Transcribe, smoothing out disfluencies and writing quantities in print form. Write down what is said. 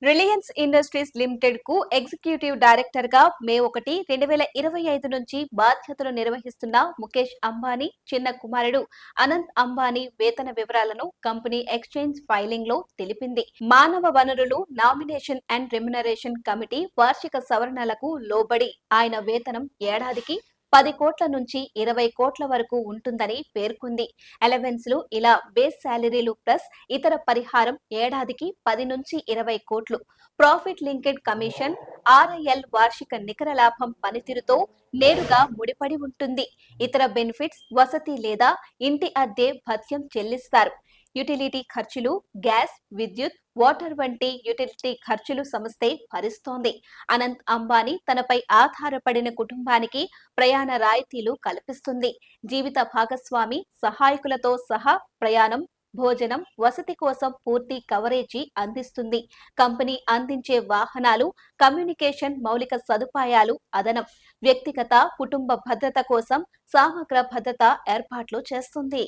Reliance industries limited కు executive director గా మే 1, 2025 నుంచి బాధ్యతలు నిర్వహిస్తున్న ముఖేష్ అంబానీ చిన్న కుమారుడు అనంత్ అంబానీ వేతన వివరాలను కంపెనీ ఎక్స్చేంజ్ ఫైలింగ్ లో తెలిపింది. మానవ వనరులు నామినేషన్ అండ్ రెమ్యునరేషన్ కమిటీ వార్షిక సవరణలకు లోబడి ఆయన వేతనం ఏడాదికి 10 కోట్ల నుంచి 20 కోట్ల వరకు ఉంటుందని పేర్కొంది. అలవెన్స్లు ఇలా బేస్ శాలరీలు ప్లస్ ఇతర పరిహారం ఏడాదికి 10 నుంచి 20 కోట్లు. ప్రాఫిట్ లింకెడ్ కమిషన్ ఆర్ఐఎల్ వార్షిక నికర లాభం పనితీరుతో నేరుగా ముడిపడి ఉంటుంది. ఇతర బెనిఫిట్స్ వసతి లేదా ఇంటి అద్దె భత్యం చెల్లిస్తారు. యుటిలిటీ ఖర్చులు, గ్యాస్, విద్యుత్, వాటర్ వంటి యుటిలిటీ ఖర్చులు సంస్థే భరిస్తోంది. అనంత్ అంబానీ తనపై ఆధారపడిన కుటుంబానికి ప్రయాణ రాయితీలు కల్పిస్తుంది. జీవిత భాగస్వామి, సహాయకులతో సహా ప్రయాణం, భోజనం, వసతి కోసం పూర్తి కవరేజీ అందిస్తుంది. కంపెనీ అందించే వాహనాలు, కమ్యూనికేషన్ మౌలిక సదుపాయాలు అదనం. వ్యక్తిగత, కుటుంబ భద్రత కోసం సమగ్ర భద్రత ఏర్పాట్లు చేస్తుంది.